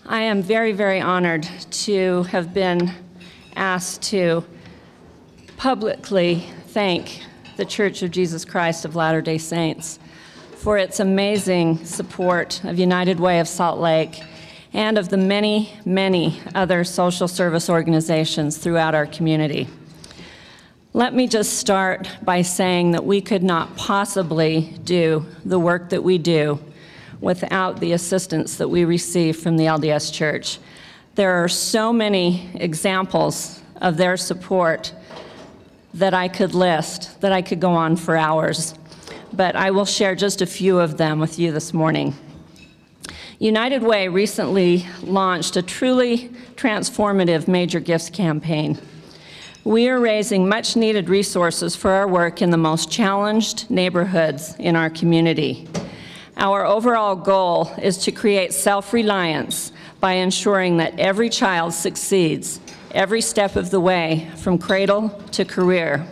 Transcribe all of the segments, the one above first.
I am very, very honored to have been asked to publicly thank the Church of Jesus Christ of Latter-day Saints for its amazing support of United Way of Salt Lake and of the many, many other social service organizations throughout our community. Let me just start by saying that we could not possibly do the work that we do without the assistance that we receive from the LDS Church. There are so many examples of their support that I could list, that I could go on for hours, but I will share just a few of them with you this morning. United Way recently launched a truly transformative major gifts campaign. We are raising much needed resources for our work in the most challenged neighborhoods in our community. Our overall goal is to create self-reliance by ensuring that every child succeeds every step of the way from cradle to career.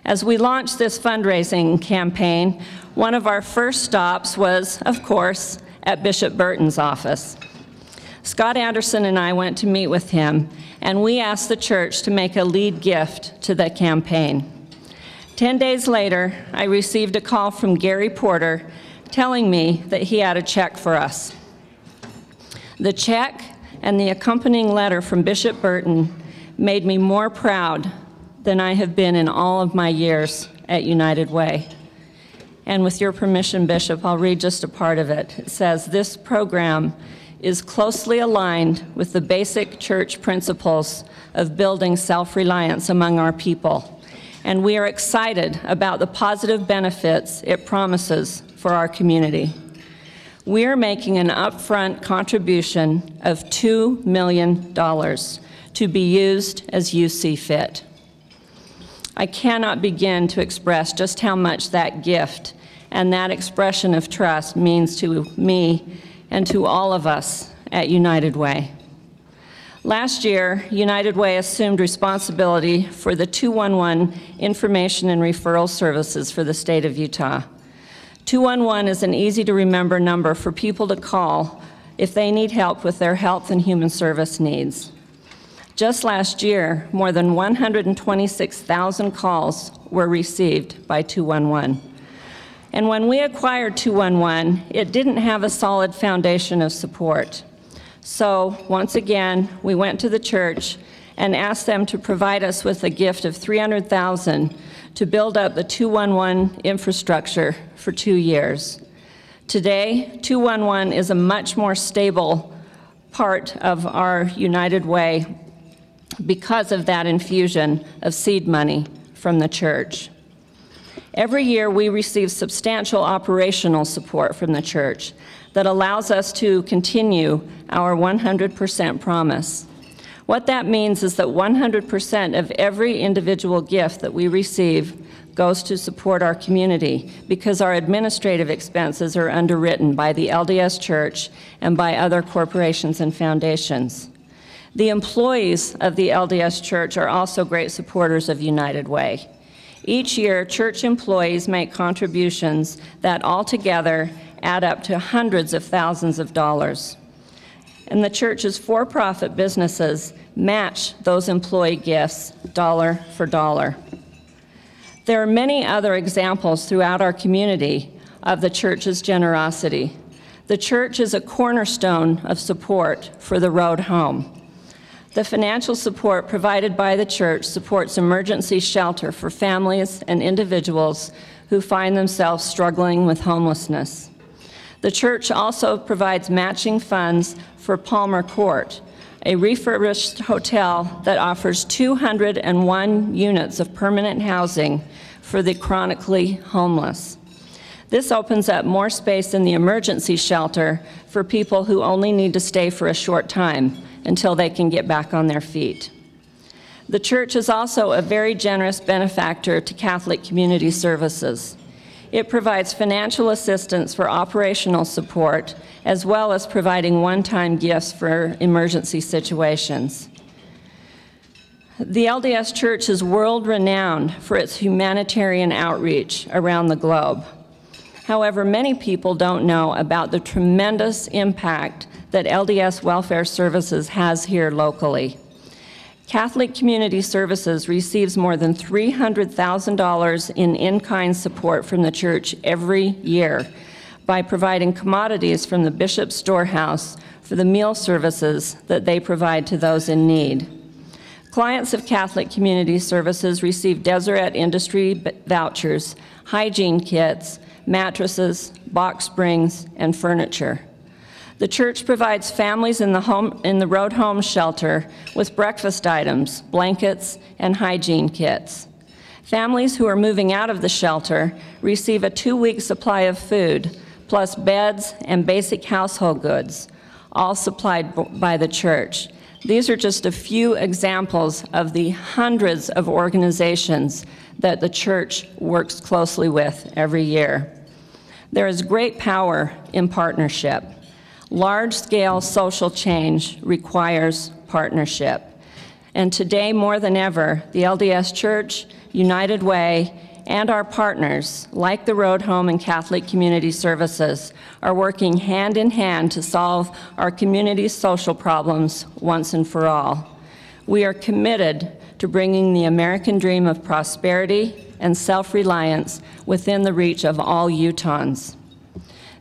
As we launched this fundraising campaign, one of our first stops was, of course, at Bishop Burton's office. Scott Anderson and I went to meet with him, and we asked the church to make a lead gift to the campaign. 10 days later, I received a call from Gary Porter telling me that he had a check for us. The check and the accompanying letter from Bishop Burton made me more proud than I have been in all of my years at United Way. And with your permission, Bishop, I'll read just a part of it. It says, "This program is closely aligned with the basic church principles of building self-reliance among our people, and we are excited about the positive benefits it promises for our community. We are making an upfront contribution of $2 million to be used as you see fit." I cannot begin to express just how much that gift and that expression of trust means to me and to all of us at United Way. Last year, United Way assumed responsibility for the 211 information and referral services for the state of Utah. 211 is an easy-to-remember number for people to call if they need help with their health and human service needs. Just last year, more than 126,000 calls were received by 211. And when we acquired 211, it didn't have a solid foundation of support. So, once again, we went to the church and asked them to provide us with a gift of $300,000 to build up the 211 infrastructure for 2 years. Today, 211 is a much more stable part of our United Way because of that infusion of seed money from the church. Every year, we receive substantial operational support from the church that allows us to continue our 100% promise. What that means is that 100% of every individual gift that we receive goes to support our community because our administrative expenses are underwritten by the LDS Church and by other corporations and foundations. The employees of the LDS Church are also great supporters of United Way. Each year, church employees make contributions that altogether add up to hundreds of thousands of dollars. And the church's for-profit businesses match those employee gifts dollar for dollar. There are many other examples throughout our community of the church's generosity. The church is a cornerstone of support for the road home. The financial support provided by the church supports emergency shelter for families and individuals who find themselves struggling with homelessness. The church also provides matching funds for Palmer Court, a refurbished hotel that offers 201 units of permanent housing for the chronically homeless. This opens up more space in the emergency shelter for people who only need to stay for a short time until they can get back on their feet. The church is also a very generous benefactor to Catholic Community Services. It provides financial assistance for operational support, as well as providing one-time gifts for emergency situations. The LDS Church is world-renowned for its humanitarian outreach around the globe. However, many people don't know about the tremendous impact that LDS Welfare Services has here locally. Catholic Community Services receives more than $300,000 in-kind support from the church every year by providing commodities from the Bishop's Storehouse for the meal services that they provide to those in need. Clients of Catholic Community Services receive Deseret Industry vouchers, hygiene kits, mattresses, box springs, and furniture. The church provides families in the Road Home shelter with breakfast items, blankets, and hygiene kits. Families who are moving out of the shelter receive a 2-week supply of food, plus beds and basic household goods, all supplied by the church. These are just a few examples of the hundreds of organizations that the church works closely with every year. There is great power in partnership. Large-scale social change requires partnership. And today, more than ever, the LDS Church, United Way, and our partners, like the Road Home and Catholic Community Services, are working hand in hand to solve our community's social problems once and for all. We are committed to bringing the American dream of prosperity and self-reliance within the reach of all Utahns.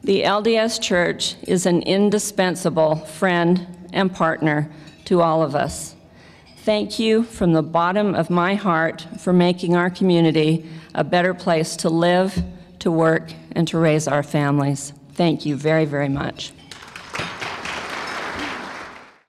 The LDS Church is an indispensable friend and partner to all of us. Thank you from the bottom of my heart for making our community a better place to live, to work, and to raise our families. Thank you very, very much.